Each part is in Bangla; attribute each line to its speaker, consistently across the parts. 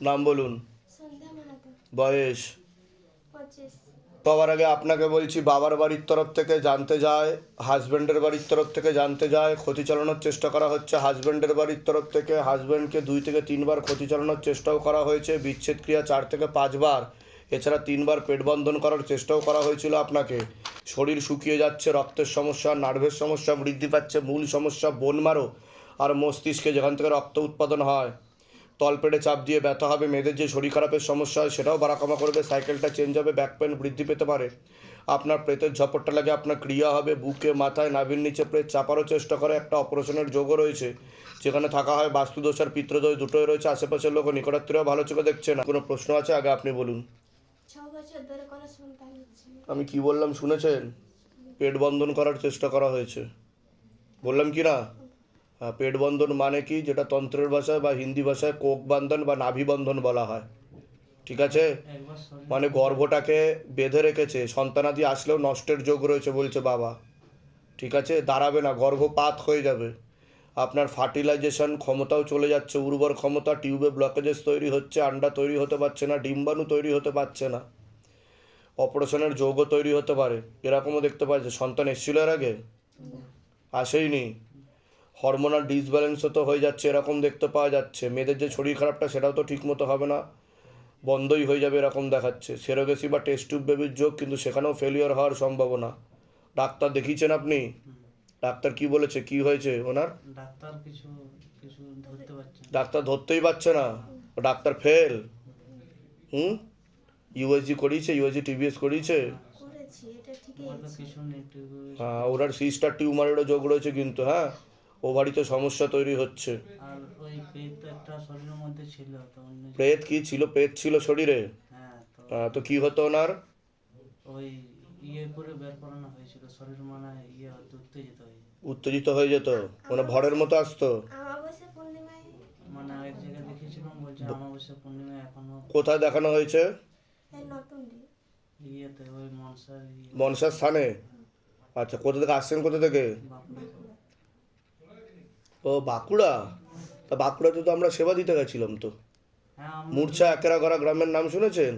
Speaker 1: নাম বলুন।
Speaker 2: সন্ধ্যা মাহাতো।
Speaker 1: বয়স?
Speaker 2: 25।
Speaker 1: সবার আগে আপনাকে বলছি, বাবার বাড়ির তরফ থেকে জানতে যায়, হাজব্যান্ডের বাড়ির তরফ থেকে জানতে যায়, ক্ষতি চালানোর চেষ্টা করা হচ্ছে হাজব্যান্ডের বাড়ির তরফ থেকে। হাজব্যান্ডকে 2 থেকে 3 বার ক্ষতি চালানোর চেষ্টাও করা হয়েছে, বিচ্ছেদ ক্রিয়া 4 থেকে 5 বার, এছাড়া 3 বার পেট বন্ধন করার চেষ্টাও করা হয়েছিল আপনাকে। শরীর শুকিয়ে যাচ্ছে, রক্তের সমস্যা, নার্ভের সমস্যা বৃদ্ধি পাচ্ছে, মূল সমস্যা বোন মারো আর মস্তিষ্কে, যেখান থেকে রক্ত উৎপাদন হয়। তলপেটে চাপ দিয়ে ব্যথা হবে, মেয়েদের যে শরীর খারাপের সমস্যা হয় সেটাও বাড়াকমা করবে, সাইকেলটা চেঞ্জ হবে, ব্যাক পেন বৃদ্ধি পেতে পারে। আপনার প্রেতের ঝপটটা লাগে, আপনার ক্রিয়া হবে, বুকে মাথায় নাভির নিচে প্রেত চাপারও চেষ্টা করে, একটা অপারেশনের যোগও রয়েছে। যেখানে থাকা হয় বাস্তুদোষ আর পিত্রদোষ দুটোই রয়েছে। আশেপাশের লোক নিকটাত্মীয়রাও ভালো চোখে দেখছে না। কোনো প্রশ্ন আছে? আগে আপনি বলুন।
Speaker 2: 6 বছর ধরে কোনো সন্তান হচ্ছে না।
Speaker 1: আমি কি বললাম শুনেছেন? পেট বন্ধন করার চেষ্টা করা হয়েছে, বললাম কি না? হ্যাঁ, পেট বন্ধন মানে কি, যেটা তন্ত্রের ভাষায় বা হিন্দি ভাষায় কোক বন্ধন বা নাভি বন্ধন বলা হয়, ঠিক আছে? মানে গর্ভটাকে বেঁধে রেখেছে, সন্তানাদি আসলেও নষ্টের যোগ রয়েছে বলছে বাবা, ঠিক আছে? দাঁড়াবে না, গর্ভপাত হয়ে যাবে। আপনার ফার্টিলাইজেশন ক্ষমতাও চলে যাচ্ছে, উর্বর ক্ষমতা, টিউবে ব্লকেজেস তৈরি হচ্ছে, আন্ডা তৈরি হতে পারছে না, ডিম্বাণু তৈরি হতে পারছে না, অপারেশনের যোগও তৈরি হতে পারে, এরকমও দেখতে পাচ্ছে। সন্তান এসেছিল এর আগে? আসেইনি। হরমোনাল ডিসব্যালেন্সও তো হয়ে যাচ্ছে, এরকম দেখতে পাওয়া যাচ্ছে। মেয়েদের যে শরীর খারাপটা সেটাও তো ঠিক মতো হবে না, বন্ধই হয়ে যাবে এরকম দেখাচ্ছে। সেরোগেসি বা টেস্ট টিউব বেবির যোগ, কিন্তু সেখানেও ফেলিওর হওয়ার সম্ভাবনা। ডাক্তার দেখিয়েছেন আপনি? ডাক্তার কি বলেছে, কি হয়েছে ওনার?
Speaker 3: ডাক্তার কিছু কিছু ধরতে পারছে না।
Speaker 1: ডাক্তার ধরতেই পারছে না, ডাক্তার ফেল। হুম, ইউএসজি করিয়েছে, ইউএসজি টিবিএস করিয়েছে?
Speaker 2: করেছি, এটা ঠিকই
Speaker 3: বললো
Speaker 2: আছে।
Speaker 3: কিছু নেই,
Speaker 1: হ্যাঁ, ওনার সিস্টার টিউমারেরও যোগ রয়েছে কিন্তু, হ্যাঁ, ওভারিতে সমস্যা তৈরি হচ্ছে।
Speaker 3: আর ওই পেট তো একটা শরীরের মধ্যে ছিল তো অন্য
Speaker 1: প্রেত কি ছিল? প্রেত ছিল শরীরে?
Speaker 3: হ্যাঁ তো
Speaker 1: তো কি হতো ওনার?
Speaker 3: ওই ইয়ে করে বের করানো হয়েছিল, শরীর মানে ইয়ে হতে উত্তেজিত হয়ে,
Speaker 1: উত্তেজিত হয়ে যেত, মানে ভরের মতো আসতো?
Speaker 2: অমাবস্যা পূর্ণিমায়।
Speaker 3: মানে এক জায়গায় দেখিয়েছিলাম, বলছে অমাবস্যা পূর্ণিমা এখনো
Speaker 1: কোথায় দেখানো হয়েছে?
Speaker 2: এই নতুন ডি।
Speaker 3: ইয়েতে ওই মনসার
Speaker 1: মনসার স্থানে? আচ্ছা, কোথা থেকে আসছেন, কোথা থেকে?
Speaker 3: বাঁকুড়া।
Speaker 1: ও বাঁকুড়া। তা বাঁকুড়াতে তো আমরা সেবা দিতে গেছিলাম তো।
Speaker 3: হ্যাঁ
Speaker 1: মূর্ছা একেরাগড়া গ্রামের নাম শুনেছেন?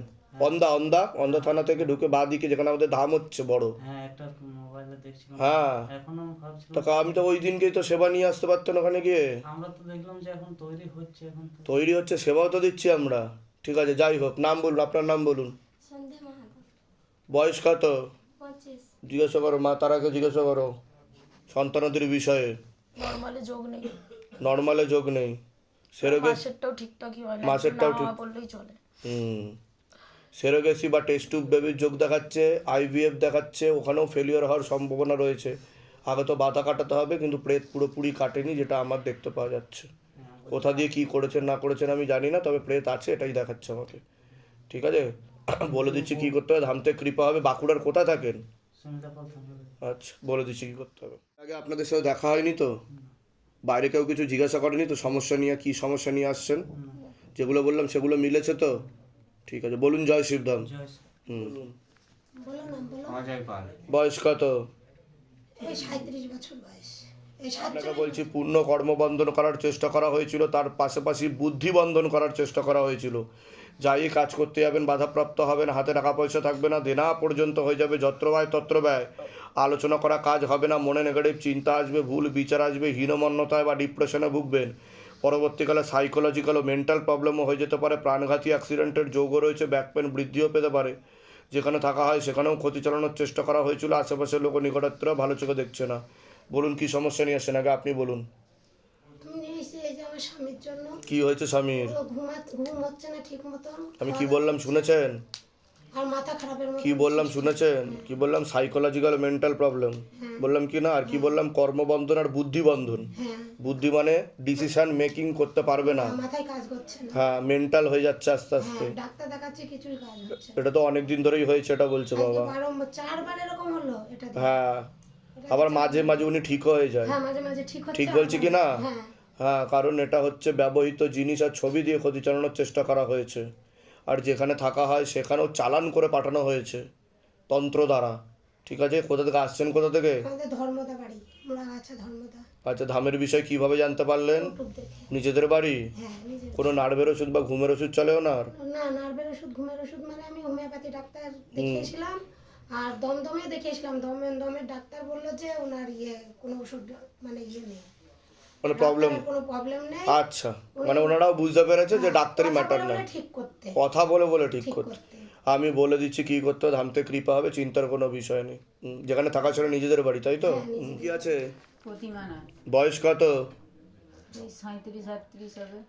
Speaker 1: অন্দা, অন্দা, অন্দা থানা থেকে ঢুকে বাঁ দিকে, যেখানে আমাদের ধাম হচ্ছে বড়।
Speaker 3: হ্যাঁ একটা মোবাইলে দেখছিলাম।
Speaker 1: হ্যাঁ,
Speaker 3: এখনো ভাবছিলাম,
Speaker 1: তা আমি তো ওই দিনকেই তো সেবা নিয়ে আসতে পারতেন ওখানে গিয়ে।
Speaker 3: আমরা তো দেখলাম যে এখন তৈরি হচ্ছে, এখন তো
Speaker 1: তৈরি হচ্ছে, সেবাও তো দিচ্ছি আমরা, ঠিক আছে। যাই হোক, নাম বলুন, আপনার নাম বলুন।
Speaker 2: সন্ধ্যা মাহাতো।
Speaker 1: বয়স কত?
Speaker 2: 25।
Speaker 1: জিজ্ঞাসা করো, মা তারাকে জিজ্ঞাসা করো সন্তানাদির বিষয়ে।
Speaker 4: নর্মালে যোগ নেই,
Speaker 1: নর্মালে যোগ নেই, সেরোগেস
Speaker 4: মাসেরটাও ঠিকঠাকই হয় না,
Speaker 1: মাসেরটাও
Speaker 4: না
Speaker 1: ঠিক।
Speaker 4: হওয়া বললেই চলে।
Speaker 1: হুম, সেরোগেসি বা টেস্ট টিউব বেবির যোগ দেখাচ্ছে, আইভিএফ দেখাচ্ছে, ওখানেও ফেলিওর হওয়ার সম্ভাবনা রয়েছে। আগে তো বাধা কাটাতে হবে, কিন্তু প্রেত পুরোপুরি কাটেনি, যেটা আমার দেখতে পাওয়া যাচ্ছে। কোথা দিয়ে কি করেছেন না করেছেন আমি জানি না, তবে প্রেত আছে এটাই দেখাচ্ছে আমাকে, ঠিক আছে? বলে দিচ্ছি কী করতে হবে, ধামতে কৃপা হবে। বাঁকুড়ার কোথায় থাকেন?
Speaker 3: সমিতাপাল থামলে
Speaker 1: আচ্ছা, বলে দিচ্ছি কী করতে হবে। আগে আপনাদের সাথে দেখা হয়নি তো? বাইরে কেউ কিছু জিজ্ঞাসা করেনি তো সমস্যা নিয়ে, কী সমস্যা নিয়ে আসছেন? যেগুলো বললাম সেগুলো মিলেছে তো? ঠিক আছে, বলুন। জয় শিবধাম।
Speaker 3: জয়
Speaker 1: হুম,
Speaker 2: বলো না, বলো।
Speaker 5: অজয় পাল।
Speaker 1: বয়স কত?
Speaker 2: এই 37 বছর বয়স। এই
Speaker 1: আপনাকে বলছি, পূর্ণ কর্মবন্ধন করার চেষ্টা করা হয়েছিল, তার পাশাপাশি বুদ্ধি বন্ধন করার চেষ্টা করা হয়েছিল। যাই কাজ করতে যাবেন বাধাপ্রাপ্ত হবেন, হাতে টাকা পয়সা থাকবে না, দেনা পর্যন্ত হয়ে যাবে, যত্র ব্যয় তত্র ব্যয়, আলোচনা করা কাজ হবে না, মনে নেগেটিভ চিন্তা আসবে, ভুল বিচার আসবে, হীনমন্যতায় বা ডিপ্রেশনে ভুগবেন। পরবর্তীকালে সাইকোলজিক্যাল ও মেন্টাল প্রবলেমও হয়ে যেতে পারে, প্রাণঘাতী অ্যাক্সিডেন্টের যোগও রয়েছে, ব্যাক পেন বৃদ্ধিও পেতে পারে। যেখানে থাকা হয় সেখানেও ক্ষতি চালানোর চেষ্টা করা হয়েছিল, আশেপাশের লোক নিকটাত্মীয়রা ভালো চোখে দেখছে না। বলুন কী সমস্যা নিয়ে আসছেন, আগে আপনি বলুন।
Speaker 2: তুমি নিয়ে এসে এই যে আমার স্বামীর জন্য
Speaker 1: কি হয়েছে স্বামীর?
Speaker 2: ও ঘুম হচ্ছে না ঠিক মতন।
Speaker 1: আমি কি বললাম শুনেছেন?
Speaker 2: আর মাথা খারাপের মতো।
Speaker 1: কি বললাম শুনেছেন? কি বললাম? সাইকোলজিক্যাল মেন্টাল প্রবলেম বললাম কি না? আর কি বললাম? কর্মবন্ধন আর বুদ্ধিবন্ধন।
Speaker 2: হ্যাঁ,
Speaker 1: বুদ্ধি মানে ডিসিশন মেকিং করতে পারবে না,
Speaker 2: মাথায় কাজ করছে না।
Speaker 1: হ্যাঁ, মেন্টাল হয়ে যাচ্ছে আস্তে আস্তে।
Speaker 2: হ্যাঁ, ডাক্তার দেখাচ্ছি, কিছুই কাজ হচ্ছে না।
Speaker 1: এটা তো অনেক দিন ধরেই হয়েছে, এটা বলছে বাবা।
Speaker 2: 4বার এরকম হলো এটা দিয়ে।
Speaker 1: হ্যাঁ, আবার মাঝে মাঝে উনি ঠিক হয়ে যায়।
Speaker 2: হ্যাঁ, মাঝে মাঝে ঠিক হচ্ছে।
Speaker 1: ঠিক বলছি কি না?
Speaker 2: হ্যাঁ,
Speaker 1: হ্যাঁ, কারণ এটা হচ্ছে ব্যবহৃত জিনিস আর ছবি দিয়ে ক্ষতি চালানোর চেষ্টা করা হয়েছে। আর যেখানে থাকা হয় সেখানেও চালান করে পাঠানো হয়েছে তন্ত্র দ্বারা, ঠিক আছে? কোথা থেকে আসছেন, কোথা থেকে?
Speaker 2: আমাদের ধর্মদা বাড়ি, মোড়াগাছা ধর্মদা।
Speaker 1: আচ্ছা, ধামের বিষয় কিভাবে জানতে পারলেন?
Speaker 2: ইউটিউব দেখে।
Speaker 1: নিজেদের বাড়ি?
Speaker 2: হ্যাঁ নিজে।
Speaker 1: কোনো নার্ভের ওষুধ বা ঘুমের ওষুধ চলে ওনার?
Speaker 2: না নার্ভের ওষুধ ঘুমের ওষুধ মানে আমি হোমিওপ্যাথি ডাক্তার দেখিয়েছিলাম, আর দমদমে দেখিয়েছিলাম। দমের ডাক্তার বললো যে ওনার কোনো ওষুধ মানে নেই,
Speaker 1: মানে প্রবলেম?
Speaker 2: ডাক্তারের কোনো প্রবলেম নেই।
Speaker 1: আচ্ছা, মানে ওনারাও বুঝতে পেরেছে যে ডাক্তারি
Speaker 2: কথা
Speaker 1: ম্যাটার
Speaker 2: বলে
Speaker 1: না,
Speaker 2: বলে ঠিক করতে,
Speaker 1: কথা বলে বলে ঠিক
Speaker 2: ঠিক
Speaker 1: করতে।
Speaker 2: করতে।
Speaker 1: আমি বলে দিচ্ছি কি করতে হবে, ধামতে কৃপা হবে, চিন্তার কোনো বিষয় নেই। যেখানে থাকা ছিল নিজেদের বাড়ি, তাই তো? কি আছে?
Speaker 5: প্রতিমা নয়,
Speaker 1: বয়স কত?
Speaker 5: এই 37-38 হবে।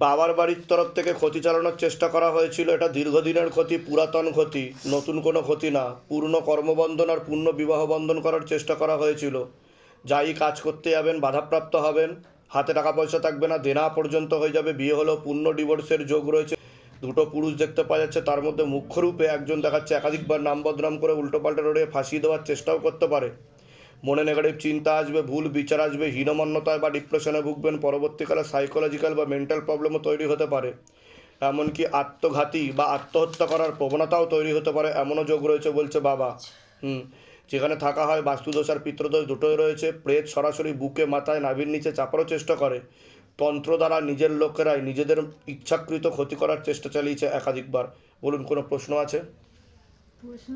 Speaker 1: বাবার বাড়ির তরফ থেকে ক্ষতি চালানোর চেষ্টা করা হয়েছিল। এটা দীর্ঘদিনের ক্ষতি, পুরাতন ক্ষতি, নতুন কোনো ক্ষতি না। পূর্ণ কর্মবন্ধন আর পূর্ণ বিবাহ বন্ধন করার চেষ্টা করা হয়েছিল। যাই কাজ করতে যাবেন বাধাপ্রাপ্ত হবেন, হাতে টাকা পয়সা থাকবে না, দেনা পর্যন্ত হয়ে যাবে। বিয়ে হলেও পূর্ণ ডিভোর্সের যোগ রয়েছে। দুটো পুরুষ দেখতে পাওয়া যাচ্ছে, তার মধ্যে মুখ্য রূপে একজন দেখাচ্ছে একাধিকবার নাম বদনাম করে উল্টোপাল্টা রোডে ফাঁসিয়ে দেওয়ার চেষ্টাও করতে পারে। মনে নেগেটিভ চিন্তা আসবে, ভুল বিচার আসবে, হীনমন্যতায় বা ডিপ্রেশনে ভুগবেন। পরবর্তীকালে সাইকোলজিক্যাল বা মেন্টাল প্রবলেমও তৈরি হতে পারে। এমনকি আত্মঘাতী বা আত্মহত্যা করার প্রবণতাও তৈরি হতে পারে, এমনও যোগ রয়েছে বলছে বাবা। যেখানে থাকা হয় বাস্তুদোষ আর পিতৃদোষ দুটোই রয়েছে। প্রেত সরাসরি বুকে, মাথায়, নাভির নিচে চাপারও চেষ্টা করে। তন্ত্র দ্বারা নিজের লোকেরাই নিজেদের ইচ্ছাকৃত ক্ষতি করার চেষ্টা চালিয়েছে একাধিকবার। বলুন, কোনো প্রশ্ন আছে?
Speaker 5: প্রশ্ন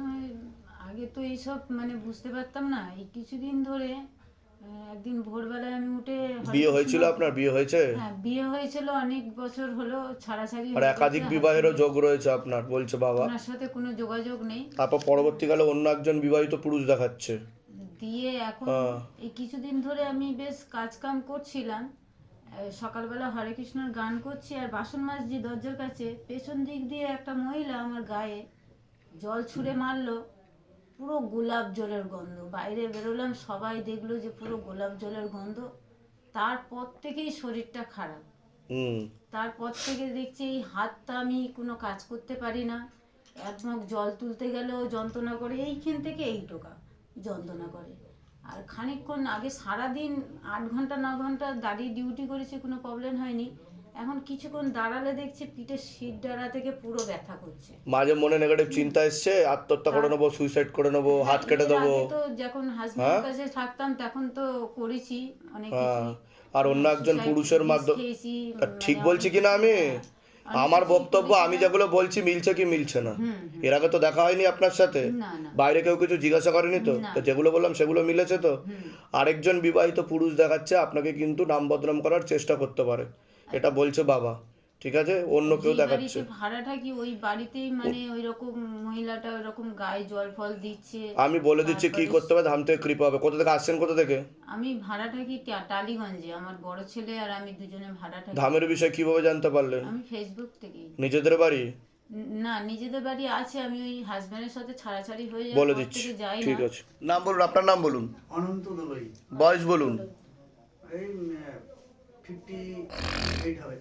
Speaker 5: আগে তো এইসব মানে বুঝতে পারতাম না, এই কিছুদিন ধরে একদিন ভোরবেলায় আমি উঠে
Speaker 1: বিয়ে হয়েছিল আপনার? বিয়ে হয়েছে?
Speaker 5: হ্যাঁ বিয়ে হয়েছিল, অনেক বছর হলো, ছাড়াছাড়ি
Speaker 1: আর
Speaker 5: হয়ে
Speaker 1: একাধিক
Speaker 5: গেছে,
Speaker 1: বিবাহেরও যোগ রয়েছে আপনার বলছে বাবা।
Speaker 5: ওনার সাথে কোনো যোগাযোগ নেই।
Speaker 1: তারপর পরবর্তীকালে অন্য একজন বিবাহিত পুরুষ দেখাচ্ছে।
Speaker 5: দিয়ে এখন এই কিছুদিন ধরে আমি বেশ কাজ কাম করছিলাম, সকালবেলা হরে কৃষ্ণর গান করছি আর বাসন মাজছি দরজার কাছে, পেছন দিক দিয়ে একটা মহিলা আমার গায়ে জল ছুঁড়ে মারলো। পুরো গোলাপ জলের গন্ধ, বাইরে বেরোলাম, সবাই দেখলো যে পুরো গোলাপ জলের গন্ধ। তারপর থেকেই শরীরটা খারাপ। তারপর থেকে দেখছি এই হাতটা আমি কোনো কাজ করতে পারি না, এক মগ জল তুলতে গেলেও যন্ত্রণা করে, এইখান থেকে এই টোকা যন্ত্রণা করে। আর খানিকক্ষণ আগে সারাদিন 8 ঘন্টা 9 ঘন্টা দাঁড়িয়ে ডিউটি করেছি, কোনো প্রবলেম হয়নি। এখন কিছুক্ষণ দাঁড়ালে দেখছি পিঠের শির ডাঁড়া থেকে পুরো ব্যথা করছে।
Speaker 1: মাঝে মনে নেগেটিভ চিন্তা এসছে, আত্মহত্যা করে নেবো, সুইসাইড করে নেবো, হাত কেটে
Speaker 5: এর
Speaker 1: দেবো।
Speaker 5: আগে তো যখন হাজবেন্ডের কাছে থাকতাম তখন তো করেছি অনেক কিছু।
Speaker 1: আর অন্য একজন
Speaker 5: suicide
Speaker 1: পুরুষের
Speaker 5: বিষ
Speaker 1: মাধ্যমে
Speaker 5: খেয়েছি,
Speaker 1: ঠিক
Speaker 5: মানে
Speaker 1: বলছি
Speaker 5: অনেক
Speaker 1: কিনা আমি?
Speaker 5: অনেক
Speaker 1: আমার
Speaker 5: কিছুই
Speaker 1: বক্তব্য আমি
Speaker 5: করেছিলাম।
Speaker 1: যেগুলো বলছি মিলছে কি মিলছে না? এর আগে তো দেখা হয়নি আপনার সাথে,
Speaker 5: না না
Speaker 1: বাইরে কেউ কিছু জিজ্ঞাসা করেনি তো?
Speaker 5: না।
Speaker 1: তো যেগুলো বললাম সেগুলো মিলেছে তো? আরেকজন বিবাহিত পুরুষ দেখাচ্ছে আপনাকে, কিন্তু নাম বদনাম করার চেষ্টা করতে পারে, এটা বলছে বাবা। ঠিক আছে, অন্য কেউ
Speaker 5: যে
Speaker 1: দেখাচ্ছে।
Speaker 5: বাড়িতে ভাড়া থাকি ওই বাড়িতেই মানে ওই রকম মহিলাটা ওই রকম গায়ে জল ফল দিচ্ছে।
Speaker 1: আমি বলে দিচ্ছি কি
Speaker 5: তারপরে
Speaker 1: করতে হবে, ধাম থেকে কৃপা হবে। কোথা থেকে আসছেন, কোথা থেকে?
Speaker 5: আমি ভাড়া থাকি টালিগঞ্জে, আমার বড় ছেলে আর আমি দুজনে ভাড়া থাকি।
Speaker 1: ধামের বিষয় কিভাবে জানতে পারলেন?
Speaker 5: আমি ফেসবুক থেকেই।
Speaker 1: নিজেদের বাড়ি?
Speaker 5: না নিজেদের বাড়ি আছে, আমি ওই হাজবেন্ডের সাথে ছাড়াছাড়ি হয়ে
Speaker 1: বলে
Speaker 5: যাওয়ার পর
Speaker 1: দিচ্ছি,
Speaker 5: থেকে যাই
Speaker 1: ঠিক
Speaker 5: না।
Speaker 1: আছে। নাম বলুন, আপনার নাম বলুন,
Speaker 6: অনন্ত দলই,
Speaker 1: বয়স বলুন।
Speaker 6: এই 58 হবে।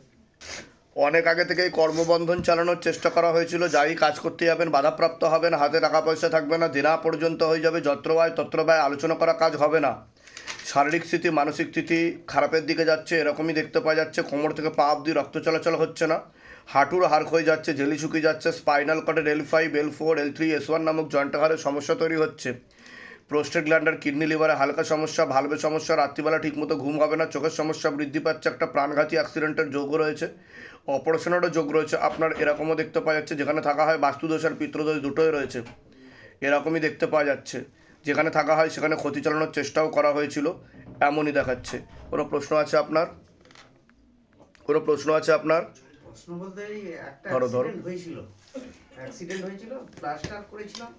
Speaker 1: অনেক আগে থেকেই কর্মবন্ধন চালানোর চেষ্টা করা হয়েছিল। যাই কাজ করতে যাবেন বাধাপ্রাপ্ত হবেন, হাতে টাকা পয়সা থাকবে না, দেনা পর্যন্ত হয়ে যাবে। যত্র ব্যয় তত্র ব্যয়, আলোচনা করা কাজ হবে না। শারীরিক স্থিতি মানসিক স্থিতি খারাপের দিকে যাচ্ছে, এরকমই দেখতে পাওয়া যাচ্ছে। কোমর থেকে পা অবধি রক্ত চলাচল হচ্ছে না, হাঁটুর হাড় ক্ষয়ে যাচ্ছে, জেলি শুকিয়ে যাচ্ছে, spinal কর্ডের L5 L4 L3 S1 নামক জয়েন্ট হাড়ের সমস্যা তৈরি হচ্ছে। প্রোস্টেট গ্ল্যান্ডার, কিডনি, লিভারে হালকা সমস্যা, ভালভের সমস্যা, রাত্রিবেলা ঠিকমতো ঘুম হবে না, চোখের সমস্যা বৃদ্ধি পাচ্ছে, একটা প্রাণঘাতী অ্যাক্সিডেন্টের যোগ রয়েছে, অপারেশনেরও যোগ রয়েছে আপনার। এরকমও দেখতে পাওয়া যাচ্ছে। যেখানে থাকা হয় বাস্তুদোষ আর পিতৃদোষ দুটোই রয়েছে, এরকমই দেখতে পাওয়া যাচ্ছে। যেখানে থাকা হয় সেখানে ক্ষতি চালানোর চেষ্টাও করা হয়েছিল, এমনই দেখাচ্ছে। কোনো প্রশ্ন আছে আপনার? কোনো প্রশ্ন আছে আপনার?
Speaker 6: প্রশ্ন বলতে এই একটা
Speaker 1: ধরো।
Speaker 6: অ্যাক্সিডেন্ট হয়েছিল, প্লাস্টার করেছিলাম,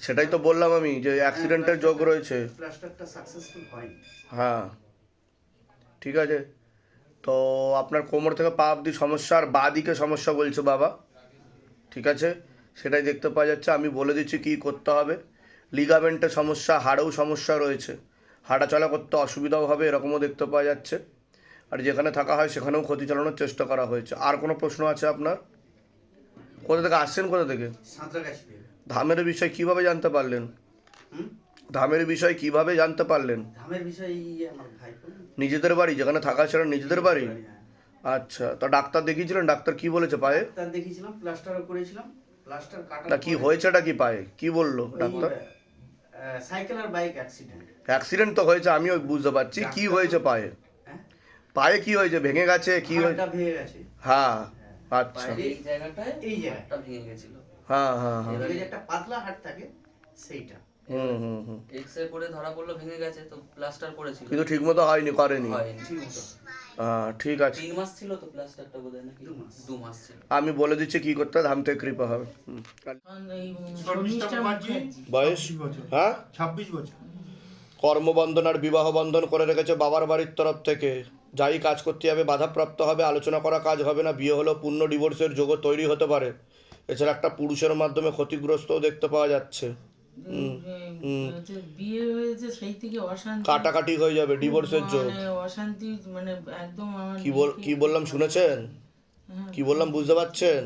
Speaker 1: সেটাই তো বললাম আমি, যে অ্যাক্সিডেন্টের যোগ রয়েছে।
Speaker 6: প্লাস্টারটা সাকসেসফুল হয়নি।
Speaker 1: হ্যাঁ, ঠিক আছে। তো আপনার কোমর থেকে পা অবধি সমস্যা, আর বাঁ দিকে সমস্যা বলছে বাবা। ঠিক আছে, সেটাই দেখতে পাওয়া যাচ্ছে। আমি বলে দিচ্ছি কী করতে হবে। লিগামেন্টের সমস্যা, হাড়েও সমস্যা রয়েছে, হাঁটাচলা করতে অসুবিধাও হবে, এরকমও দেখতে পাওয়া যাচ্ছে। আর যেখানে থাকা হয় সেখানেও ক্ষতি চালানোর চেষ্টা করা হয়েছে। আর কোনো প্রশ্ন আছে আপনার? কোথা থেকে আসছেন, কোথা থেকে?
Speaker 6: সাঁতরাগাছি থেকে।
Speaker 1: ধামের বিষয় কিভাবে জানতে পারলেন? ধামের বিষয় কিভাবে জানতে পারলেন?
Speaker 6: ধামের বিষয়ে আমার ভাই
Speaker 1: নিজেদের বাড়ি, যেখানে থাকা ছিল নিজেদের বাড়ি?
Speaker 6: হ্যাঁ।
Speaker 1: আচ্ছা, তা ডাক্তার দেখিয়েছিলেন? ডাক্তার কি বলেছে পায়ে?
Speaker 6: তার দেখিয়েছিলাম, প্লাস্টারও করেছিলাম, প্লাস্টার কাটা।
Speaker 1: না, কি হয়েছেটা কি পায়ে, কি বললো ডাক্তার?
Speaker 6: সাইকেল আর বাইক অ্যাক্সিডেন্ট।
Speaker 1: অ্যাক্সিডেন্ট তো হয়েছে, আমিও বুঝতে পারছি। কি হয়েছে পায়ে?
Speaker 6: হ্যাঁ,
Speaker 1: পায়ে কি হয়েছে? ভেঙে গেছে কি হয়েছে?
Speaker 6: হাড়টা ভেঙে গেছে।
Speaker 1: হ্যাঁ, আচ্ছা।
Speaker 7: বাইরে এই জায়গাটায়
Speaker 6: এই জায়গায়
Speaker 7: হাড়টা ভেঙে গেছিল।
Speaker 1: হ্যাঁ হ্যাঁ হ্যাঁ।
Speaker 6: এবারে যে একটা পাতলা হাড় থাকে সেইটা।
Speaker 1: হুম।
Speaker 7: এক্সরে করে ধরা পড়লো ভেঙে গেছে, তো প্লাস্টার করেছিল।
Speaker 1: কিন্তু ঠিক মতো হয়নি, করেনি।
Speaker 7: হয়নি।
Speaker 6: ঠিক মতো।
Speaker 1: ঠিক আছে,
Speaker 7: 3 মাস ছিল তো প্লাস্টারটা বোধহয়, নাকি 2 মাস ছিল।
Speaker 1: আমি বলে দিচ্ছি কি করতে হবে, ধাম থেকে কৃপা হবে। বয়স?
Speaker 8: 26 বছর।
Speaker 1: হ্যাঁ,
Speaker 8: 26 বছর।
Speaker 1: কর্মবন্ধন আর বিবাহ বন্ধন করে রেখেছে বাবার বাড়ির তরফ থেকে। যাই কাজ করতে হবে বাধাপ্রাপ্ত হবে, আলোচনা করা কাজ হবে না, বিয়ে হলেও পূর্ণ ডিভোর্সের যোগও তৈরি হতে পারে। এছাড়া একটা পুরুষের মাধ্যমে ক্ষতিগ্রস্তও দেখতে পাওয়া যাচ্ছে।
Speaker 9: বিয়ে হয়েছে সেই থেকে অশান্তি,
Speaker 1: কাটাকাটি হয়ে যাবে, ডিভোর্সের যোগ।
Speaker 9: মানে অশান্তি, মানে একদম আমার
Speaker 1: কি বললাম শুনেছেন? কি বললাম বুঝতে পারছেন?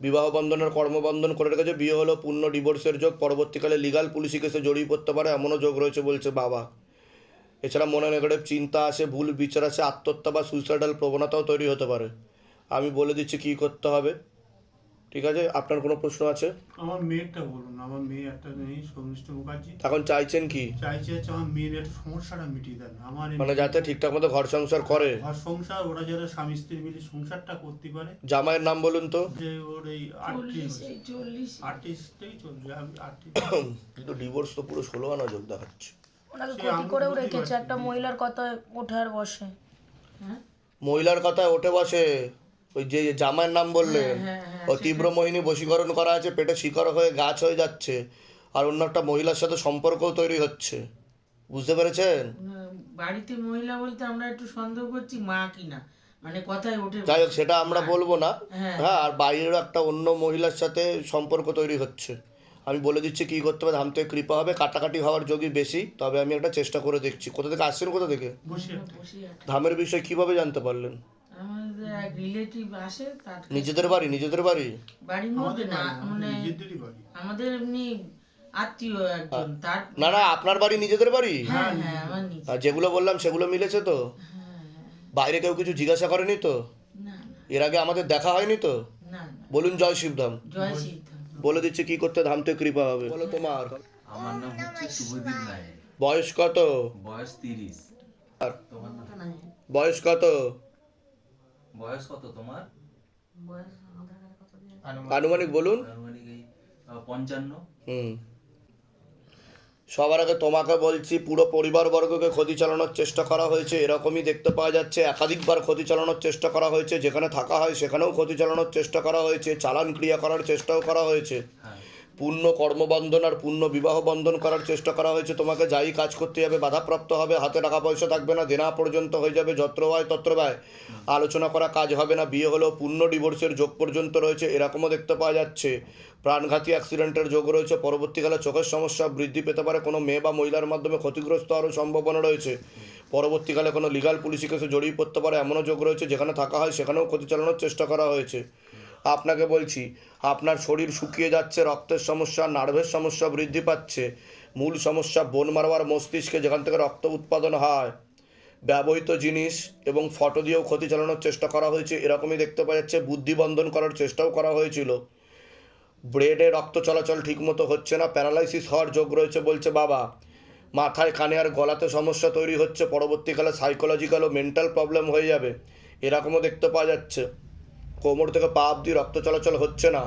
Speaker 1: বিবাহ বন্ধনের কর্মবন্ধন করে রেখেছে, বিয়ে হলো পূর্ণ ডিভোর্সের যোগ, পরবর্তীকালে লিগাল পুলিশি কেসে জড়িয়ে পড়তে পারে এমনও যোগ রয়েছে বলছে বাবা। এছাড়া মনে নেগেটিভ চিন্তা আসে, ভুল বিচার আছে, আত্মহত্যা বা সুইসাইডাল প্রবণতাও তৈরি হতে পারে। আমি বলে দিচ্ছি কি করতে হবে, ঠিক আছে? আপনার কোনো প্রশ্ন আছে?
Speaker 8: আমার মেয়েরটা বলুন। আমার মেয়ে একটা নেই, শর্মিষ্ঠ মুখার্জি।
Speaker 1: এখন চাইছেন কি?
Speaker 8: চাইছে হচ্ছে আমার মেয়ের একটা সমস্যাটা মিটিয়ে দেন। আমার
Speaker 1: মানে যাতে ঠিকঠাক মতো ঘর সংসার করে।
Speaker 8: ঘর সংসার, ওরা যারা স্বামী স্ত্রী মিলে সংসারটা করতে পারে।
Speaker 1: জামাইয়ের নাম বলুন তো।
Speaker 8: যে ওর এই
Speaker 9: 40
Speaker 8: আর্টিস্টই চলবে। আমি আর্টিস্ট।
Speaker 1: কিন্তু ডিভোর্স তো পুরো 16 আনা যোগ দেখাচ্ছে।
Speaker 4: ওনাকে
Speaker 8: সে
Speaker 4: ক্ষতি
Speaker 8: আমি
Speaker 4: করেও
Speaker 8: বুঝতেই
Speaker 4: রেখেছে,
Speaker 8: পারছি
Speaker 4: একটা
Speaker 8: না।
Speaker 4: মহিলার কথায় ওঠে আর বসে।
Speaker 1: মহিলার কথায় ওঠে বসে, ওই যে জামাইয়ের নাম বললেন, ও তীব্র মোহিনী বশীকরণ করা আছে, পেটে শিকড় হয়ে গাছ হয়ে যাচ্ছে, আর অন্য একটা মহিলার সাথে সম্পর্কও তৈরি হচ্ছে। বুঝতে পেরেছেন?
Speaker 9: বাড়িতে মহিলা বলতে আমরা একটু সন্দেহ করছি মা কিনা, মানে কথায় ওঠে
Speaker 1: যাই হোক, সেটা আমরা বলবো না।
Speaker 9: হ্যাঁ।
Speaker 1: হ্যাঁ, আর বাইরেরও একটা অন্য মহিলার সাথে সম্পর্ক তৈরি হচ্ছে। আমি বলে দিচ্ছি কি করতে হবে, ধাম থেকে কৃপা হবে। কাটাকাটি হওয়ার যোগই বেশি, তবে আমি একটা চেষ্টা করে দেখছি। কোথা থেকে আসছেন, কোথা থেকে?
Speaker 8: বসে
Speaker 9: বসে আছে।
Speaker 1: ধামের বিষয়ে কিভাবে জানতে পারলেন?
Speaker 9: আমাদের এক রিলেটিভ আসে, তার
Speaker 1: নিজেদের বাড়ি? নিজেদের বাড়ি?
Speaker 9: বাড়ির মধ্যে
Speaker 8: আমাদের
Speaker 9: না,
Speaker 8: বাড়ি,
Speaker 9: মানে
Speaker 8: নিজেদেরই বাড়ি।
Speaker 9: আমাদের এমনি আত্মীয় একজন, তার
Speaker 1: না না, আপনার বাড়ি নিজেদের বাড়ি?
Speaker 9: হ্যাঁ হ্যাঁ আমার নিজে।
Speaker 1: আর যেগুলো বললাম সেগুলো মিলেছে তো? বাইরে কেউ কিছু জিজ্ঞাসা করেনি তো?
Speaker 9: না
Speaker 1: এর আগে আমাদের দেখা হয়নি তো?
Speaker 9: না না,
Speaker 1: বলুন জয় শিবধাম।
Speaker 9: জয় সিদ্ধ।
Speaker 1: বলে দিচ্ছি কি করতে ধাম থেকে কৃপা হবে। বলো তোমার
Speaker 10: আমার নাম হচ্ছে শুভদীপ নায়ক,
Speaker 1: বয়স কত?
Speaker 10: বয়স 30।
Speaker 1: আর
Speaker 10: তোমার নাম?
Speaker 1: বয়স কত?
Speaker 10: বয়স কত তোমার?
Speaker 1: আনুমানিক বলুন।
Speaker 10: আনুমানিক এই 55।
Speaker 1: সবার আগে তোমাকে বলছি, পুরো পরিবারবর্গকে ক্ষতি চালানোর চেষ্টা করা হয়েছে, এরকমই দেখতে পাওয়া যাচ্ছে। একাধিকবার ক্ষতি চালানোর চেষ্টা করা হয়েছে, যেখানে থাকা হয় সেখানেও ক্ষতি চালানোর চেষ্টা করা হয়েছে, চালান ক্রিয়া করার চেষ্টাও করা হয়েছে,
Speaker 10: হ্যাঁ,
Speaker 1: পূর্ণ কর্মবন্ধন আর পূর্ণ বিবাহ বন্ধন করার চেষ্টা করা হয়েছে। তোমাকে যাই কাজ করতে হবে বাধাপ্রাপ্ত হবে, হাতে টাকা পয়সা থাকবে না, দেনা পর্যন্ত হয়ে যাবে, যত্র ব্যয় তত্র ব্যয়, আলোচনা করা কাজ হবে না, বিয়ে হলেও পূর্ণ ডিভোর্সের যোগ পর্যন্ত রয়েছে, এরকমও দেখতে পাওয়া যাচ্ছে। প্রাণঘাতী অ্যাক্সিডেন্টের যোগ রয়েছে, পরবর্তীকালে চোখের সমস্যা বৃদ্ধি পেতে পারে, কোনো মেয়ে বা মহিলার মাধ্যমে ক্ষতিগ্রস্ত হওয়ারও সম্ভাবনা রয়েছে, পরবর্তীকালে কোনো লিগাল পুলিশি কেসে জড়িয়ে পড়তে পারে এমনও যোগ রয়েছে, যেখানে থাকা হয় সেখানেও ক্ষতি চালানোর চেষ্টা করা হয়েছে। আপনাকে বলছি, আপনার শরীর শুকিয়ে যাচ্ছে, রক্তের সমস্যা, নার্ভের সমস্যা বৃদ্ধি পাচ্ছে, মূল সমস্যা বোন মারবার মস্তিষ্কে, যেখান থেকে রক্ত উৎপাদন হয়, ব্যবহৃত জিনিস এবং ফটো দিয়েও ক্ষতি চালানোর চেষ্টা করা হয়েছে, এরকমই দেখতে পাওয়া যাচ্ছে। বুদ্ধিবন্ধন করার চেষ্টাও করা হয়েছিল, ব্রেডে রক্ত চলাচল ঠিকমতো হচ্ছে না, প্যারালাইসিস হওয়ার যোগ রয়েছে বলছে বাবা। মাথায়, কানে আর গলাতে সমস্যা তৈরি হচ্ছে, পরবর্তীকালে সাইকোলজিক্যাল ও মেন্টাল প্রবলেম হয়ে যাবে, এরকমও দেখতে পাওয়া যাচ্ছে। কোমর থেকে পা অবধি রক্ত চলাচল হচ্ছে না,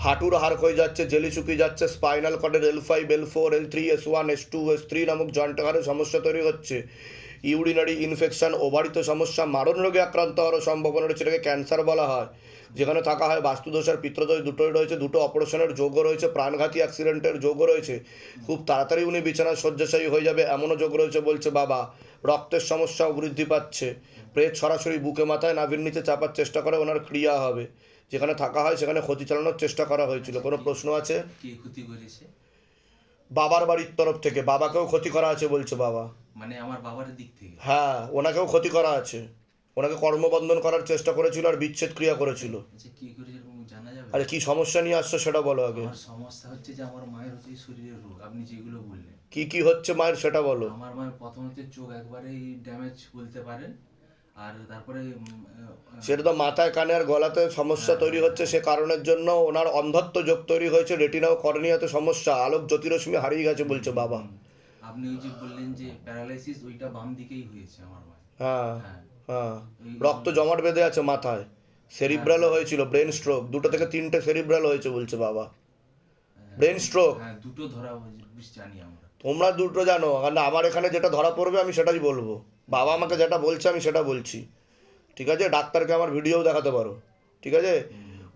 Speaker 1: হাঁটুর হাড় হয়ে যাচ্ছে, জেলি শুকিয়ে যাচ্ছে, spinal কর্ডের L5, L4, L3, S1, S2, S3 নামক জয়েন্ট হাড়ে সমস্যা তৈরি হচ্ছে, ইউরিনারি ইনফেকশন, ওভারিতে সমস্যা, মারণ রোগে আক্রান্ত হওয়ারও সম্ভাবনা রয়েছে, এটাকে ক্যান্সার বলা হয়। যেখানে থাকা হয় বাস্তুদোষ আর পিত্রদোষ দুটোই রয়েছে, দুটো অপারেশনের যোগও রয়েছে, প্রাণঘাতী অ্যাক্সিডেন্টের যোগও রয়েছে, খুব তাড়াতাড়ি উনি বিছানায় শয্যাশায়ী হয়ে যাবে এমনও যোগ রয়েছে বলছে বাবা। রক্তের সমস্যাও বৃদ্ধি পাচ্ছে, প্রেত সরাসরি বুকে মাথায় নাভির নিচে চাপার চেষ্টা করে, ওনার ক্রিয়া হবে, যেখানে থাকা হয় সেখানে ক্ষতি চালানোর চেষ্টা করা হয়েছিল। কোনো প্রশ্ন আছে?
Speaker 10: কে ক্ষতি করেছে?
Speaker 1: বাবার বাড়ির তরফ থেকে বাবাকেও ক্ষতি করা আছে বলছে বাবা।
Speaker 10: মানে আমার বাবার দিক থেকে?
Speaker 1: হ্যাঁ, ওনাকেও ক্ষতি করা আছে, ওনাকে কর্মবন্ধন করার চেষ্টা করেছিল আর বিচ্ছেদ ক্রিয়া করেছিল।
Speaker 10: আচ্ছা, কি করেছে এরকম জানা যাবে?
Speaker 1: আরে কি সমস্যা নিয়ে আসছো সেটা বলো আগে।
Speaker 10: আমার সমস্যা হচ্ছে যে আমার মায়ের হচ্ছে শরীরের রোগ, আপনি যেগুলো বললেন।
Speaker 1: কি কি হচ্ছে মায়ের সেটা বলো।
Speaker 10: আমার মায়ের প্রথমত চোখ একবারেই ড্যামেজ বলতে পারেন, আর তারপরে
Speaker 1: সেটা তো মাথায় কানে আর গলাতে সমস্যা তৈরি হচ্ছে, সে কারণের জন্য ওনার অন্ধত্ব যোগ তৈরি হয়েছে, রেটিনা ও কর্নিয়াতে সমস্যা, আলোক জ্যোতিরশ্মি হারিয়ে গেছে বলছে বাবা।
Speaker 10: আপনি ওই যে বললেন যে প্যারালাইসিস, ওইটা বাম দিকেই হয়েছে আমার ভাই।
Speaker 1: হ্যাঁ
Speaker 10: হ্যাঁ
Speaker 1: হ্যাঁ, রক্ত জমাট বেঁধে আছে মাথায়, সেরিব্রালও হয়েছিল, ব্রেন স্ট্রোক, 2 থেকে 3টে সেরিব্রাল হয়েছে বলছে বাবা, ব্রেন স্ট্রোক।
Speaker 10: হ্যাঁ, দুটো ধরা হয়েছে, বেশ জানি আমরা।
Speaker 1: তোমরা দুটো জানো, কারণ আমার এখানে যেটা ধরা পড়বে আমি সেটাই বলবো, বাবা আমাকে যেটা বলছে আমি সেটা বলছি, ঠিক আছে? ডাক্তারকে আমার ভিডিও দেখাতে পারো, ঠিক আছে?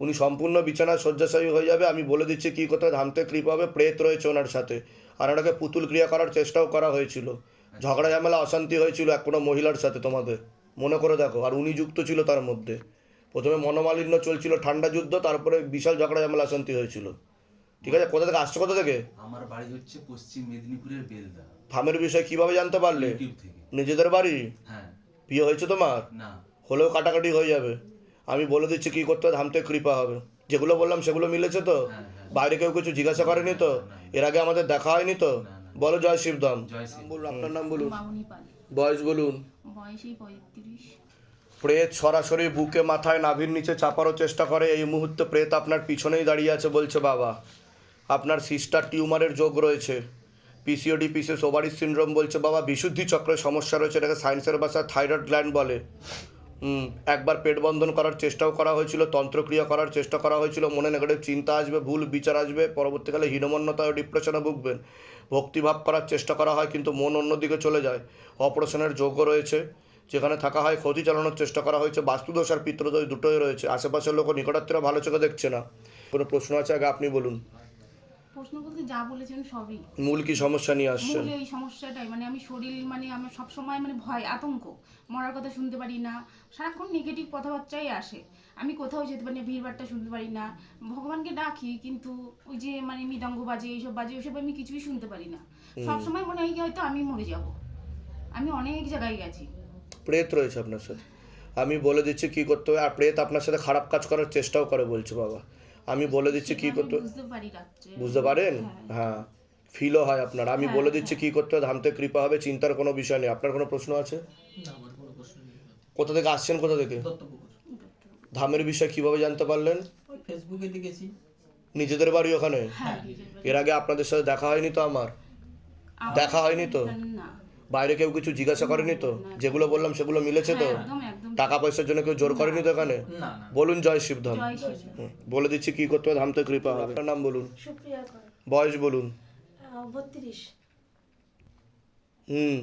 Speaker 1: উনি সম্পূর্ণ বিছানায় শয্যাশায়ী হয়ে যাবে, আমি বলে দিচ্ছি কী করতে হবে। ধামতে কৃপা হবে, প্রেত রয়েছে ওনার সাথে, আর ওনাকে পুতুল ক্রিয়া করার চেষ্টাও করা হয়েছিল, ঝগড়া ঝামেলা অশান্তি হয়েছিল এক কোনো মহিলার সাথে, তোমাদের মনে করে দেখো, আর উনি যুক্ত ছিল তার মধ্যে। প্রথমে মনোমালিন্য চলছিল, ঠান্ডা যুদ্ধ, তারপরে বিশাল ঝগড়া ঝামেলা অশান্তি হয়েছিল, ঠিক আছে? কোথা থেকে আসছো, কোথা থেকে?
Speaker 10: আমার বাড়ি হচ্ছে পশ্চিম মেদিনীপুরের বেলদা।
Speaker 1: ফার্মের বিষয়ে কিভাবে জানতে পারলে?
Speaker 10: ইউটিউব থেকে।
Speaker 1: নিজেদের বাড়ি?
Speaker 10: হ্যাঁ।
Speaker 1: বিয়ে হয়েছে তোমার?
Speaker 10: না।
Speaker 1: হলেও কাটাকাটি হয়ে যাবে, আমি বলে দিচ্ছি কী করতে হবে, ধামতে কৃপা হবে। যেগুলো বললাম সেগুলো মিলেছে তো?
Speaker 10: হ্যাঁ, হ্যাঁ।
Speaker 1: বাইরে কেউ কিছু জিজ্ঞাসা করেনি তো? এর আগে আমাদের দেখা হয়নি তো? বলো জয় শিবধাম।
Speaker 10: জয় শ্রী।
Speaker 1: বলুন, আপনার নাম বলুন,
Speaker 5: মামুনি পাল,
Speaker 1: বয়স বলুন।
Speaker 5: বয়সই 35।
Speaker 1: প্রেত সরাসরি বুকে মাথায় নাভির নিচে চাপারও চেষ্টা করে, এই মুহূর্তে প্রেত আপনার পিছনেই দাঁড়িয়ে আছে বলছে বাবা। আপনার সিস্টার টিউমারের যোগ রয়েছে, পিসিওডি পিসিএস ওভারি সিনড্রোম বলছে বাবা, বিশুদ্ধি চক্রের সমস্যা রয়েছে, এটাকে সায়েন্সের ভাষায় থাইরয়েড গ্ল্যান্ড বলে। একবার পেট বন্ধন করার চেষ্টাও করা হয়েছিল, তন্ত্রক্রিয়া করার চেষ্টা করা হয়েছিল, মনে নেগেটিভ চিন্তা আসবে, ভুল বিচার আসবে, পরবর্তীকালে হীনমন্যতা ও ডিপ্রেশনে ভুগবেন। ভক্তিভাব করার চেষ্টা করা হয় কিন্তু মন অন্যদিকে চলে যায়। অপারেশনের যোগ্য রয়েছে, যেখানে থাকা হয়, ক্ষতি চালানোর চেষ্টা করা হয়েছে, বাস্তুদোষ আর পিতৃদোষ দুটোই রয়েছে। আশেপাশের লোক নিকটাত্মীয়রা ভালো চোখে দেখছে না। কোনো প্রশ্ন আছে আগে আপনি বলুন।
Speaker 11: প্রশ্ন বলতে যা বলেছেন সবই
Speaker 1: মূল কি সমস্যা নিয়ে আসছেন?
Speaker 11: মূল এই সমস্যাটাই, মানে আমি শরীর, মানে আমার সবসময় মানে ভয়, আতঙ্ক, মরার কথা শুনতে পারি না, সারাক্ষণ নেগেটিভ কথাবার্তাই আসে, আমি কোথাও যেতে পারি না, ভিড়ভাড়টা শুনতে পারি না, ভগবানকে ডাকি কিন্তু ওই যে মানে মৃদঙ্গ বাজে, এইসব বাজে, ওইসব আমি কিছুই শুনতে পারি না, সবসময় মনে হয় কি হয়তো আমি মরে যাব। আমি অনেক জায়গায় গেছি।
Speaker 1: প্রেত রয়েছে আপনার সাথে, আমি বলে দিচ্ছি কী করতে হবে। আর প্রেত আপনার সাথে খারাপ কাজ করার চেষ্টাও করে বলছে বাবা, আমি বলে দিচ্ছি কী করতে হবে।
Speaker 11: বুঝতে পারি রাত্রে।
Speaker 1: বুঝতে পারেন? হ্যাঁ, ফিলও হয় আপনার। আমি বলে দিচ্ছি কী করতে হবে, ধামতে কৃপা হবে, চিন্তার কোনো বিষয় নেই। আপনার কোনো প্রশ্ন আছে?
Speaker 3: না, আমার কোনো প্রশ্ন নেই।
Speaker 1: কোথা থেকে আসছেন, কোথা থেকে?
Speaker 3: দত্তপুকুর।
Speaker 1: ধামের বিষয়ে কীভাবে জানতে পারলেন?
Speaker 3: ওই ফেসবুকে দেখেছি।
Speaker 1: নিজেদের বাড়ি ওখানে?
Speaker 11: হ্যাঁ,
Speaker 1: এর আগে আপনাদের সাথে দেখা হয়নি তো? আমার দেখা হয়নি তো?
Speaker 11: না,
Speaker 1: বাইরে কেউ কিছু জিজ্ঞাসা করেনি তো? যেগুলো বললাম সেগুলো মিলেছে তো?
Speaker 11: একদম একদম।
Speaker 1: টাকা পয়সার জন্য কেউ জোর করেনি তো এখানে?
Speaker 3: না না।
Speaker 1: বলুন জয় শিবধাম।
Speaker 11: জয় শ্রী।
Speaker 1: বলে দিচ্ছি কী করতে হবে, ধামতে কৃপা হবে। আপনার নাম বলুন,
Speaker 2: সুপ্রিয়া কর,
Speaker 1: বয়স বলুন।
Speaker 2: 32।
Speaker 1: হুম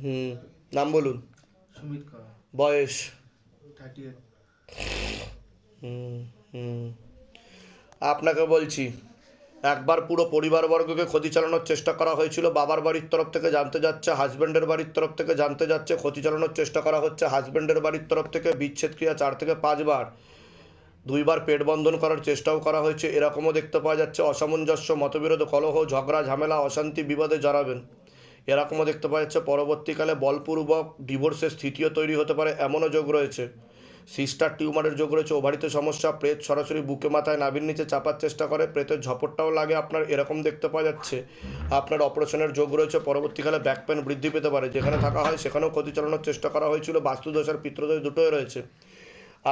Speaker 1: হুম নাম বলুন,
Speaker 8: সুমিত কর,
Speaker 1: বয়স।
Speaker 8: 38।
Speaker 1: আপনাকে বলছি, একবার পুরো পরিবারবর্গকে ক্ষতি চালানোর চেষ্টা করা হয়েছিল, বাবার বাড়ির তরফ থেকে জানতে যাচ্ছে, হাজব্যান্ডের বাড়ির তরফ থেকে জানতে যাচ্ছে, ক্ষতি চালানোর চেষ্টা করা হচ্ছে হাজব্যান্ডের বাড়ির তরফ থেকে, বিচ্ছেদ ক্রিয়া 4 থেকে 5 বার, 2 বার পেট বন্ধন করার চেষ্টাও করা হয়েছে, এরকমও দেখতে পাওয়া যাচ্ছে। অসামঞ্জস্য, মতবিরোধ, কলহ, ঝগড়া ঝামেলা, অশান্তি, বিবাদে জড়াবেন, এরকমও দেখতে পাওয়া যাচ্ছে। পরবর্তীকালে বলপূর্বক ডিভোর্সের স্থিতিও তৈরি হতে পারে, এমনও যোগ রয়েছে। সিস্টার টিউমারের যোগ রয়েছে, ওভারিতে সমস্যা, প্রেত সরাসরি বুকে মাথায় নাভির নিচে চাপার চেষ্টা করে, প্রেতের ঝপটটাও লাগে আপনার, এরকম দেখতে পাওয়া যাচ্ছে। আপনার অপারেশনের যোগ রয়েছে, পরবর্তীকালে ব্যাক পেন বৃদ্ধি পেতে পারে, যেখানে থাকা হয় সেখানেও ক্ষতি চালানোর চেষ্টা করা হয়েছিল, বাস্তুদোষ আর পিতৃদোষ দুটোই রয়েছে।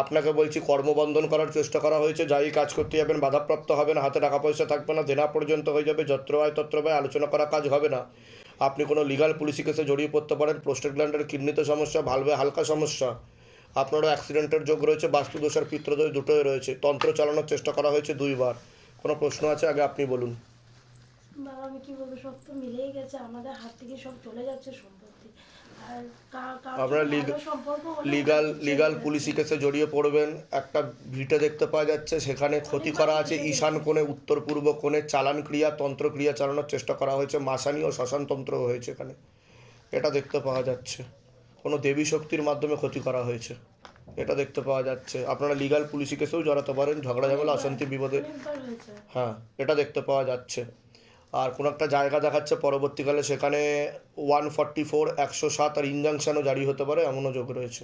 Speaker 1: আপনাকে বলছি কর্মবন্ধন করার চেষ্টা করা হয়েছে, যাই কাজ করতে যাবেন বাধাপ্রাপ্ত হবেন, হাতে টাকা পয়সা থাকবে না, দেনা পর্যন্ত হয়ে যাবে, যত্র আয় তত্র ব্যয়, আলোচনা করা কাজ হবে না। আপনি কোনো লিগাল পুলিশি কেসে জড়িয়ে পড়তে পারেন, প্রোস্টেট গ্ল্যান্ডের কিডনিতে সমস্যা, ভালভে হালকা সমস্যা, আপনারও অ্যাক্সিডেন্টের যোগ রয়েছে, বাস্তুদোষ আর পিতৃদোষ দুটোই রয়েছে, তন্ত্র চালানোর চেষ্টা করা হয়েছে 2 বার। কোনো প্রশ্ন আছে আগে আপনি বলুন।
Speaker 2: বাবা আমি কি বলবো, সব তো মিলেই গেছে, আমাদের হাত থেকে সব চলে যাচ্ছে সম্পত্তি, আর
Speaker 1: আপনারা লিগাল পুলিশি কেসে জড়িয়ে পড়বেন। একটা ভিটে দেখতে পাওয়া যাচ্ছে, সেখানে ক্ষতি করা আছে, ঈশান কোণে, উত্তর পূর্ব কোণে, চালান ক্রিয়া, তন্ত্রক্রিয়া চালানোর চেষ্টা করা হয়েছে, মাসানি ও শ্মশানতন্ত্র হয়েছে এখানে, এটা দেখতে পাওয়া যাচ্ছে। কোনো দেবী শক্তির মাধ্যমে ক্ষতি করা হয়েছে, এটা দেখতে পাওয়া যাচ্ছে। আপনারা লিগাল পুলিশি কেসেও জড়াতে পারেন, ঝগড়া ঝামেলা, অশান্তি, বিপদে, হ্যাঁ এটা দেখতে পাওয়া যাচ্ছে। আর কোনো একটা জায়গা দেখাচ্ছে পরবর্তীকালে সেখানে 144, 107 আর ইনজাংশনও জারি হতে পারে, এমনও যোগ রয়েছে,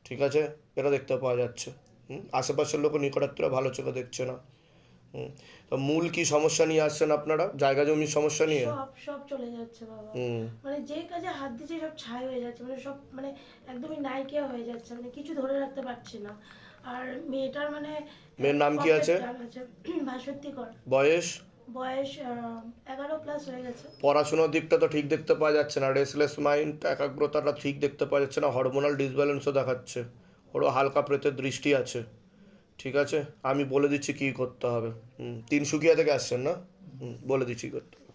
Speaker 1: ঠিক আছে? এটা দেখতে পাওয়া যাচ্ছে। আশেপাশের লোক নিকটাত্মীয়রা ভালো চোখে দেখছে না, তো মূল কি সমস্যা নিয়ে আসছেন আপনারা, জায়গা জমির সমস্যা নিয়ে?
Speaker 12: সব সব চলে যাচ্ছে বাবা,
Speaker 1: হুম।
Speaker 12: মানে যে কাজে হাত দিচ্ছে সব ছাই হয়ে যাচ্ছে, মানে সব মানে একদমই নাইকিয়া হয়ে যাচ্ছে, মানে কিছু ধরে রাখতে পারছি না। আর মেয়েটার মানে
Speaker 1: মেয়ের নাম কি আছে?
Speaker 12: ভাস্বতী কর,
Speaker 1: বয়স?
Speaker 12: বয়স 11+ হয়ে গেছে।
Speaker 1: পড়াশোনার দিকটা তো ঠিক দেখতে পাওয়া যাচ্ছে না, রেসলেস মাইন্ড, একাগ্রতাটা ঠিক দেখতে পাওয়া যাচ্ছে না, হরমোনাল ডিসব্যালেন্সও দেখাচ্ছে, ওরও হালকা প্রেতের দৃষ্টি আছে। ঠিক আছে, আমি বলে দিচ্ছি কী করতে হবে। তিনসুকিয়া থেকে আসছেন না? বলে দিচ্ছি কী করতে হবে।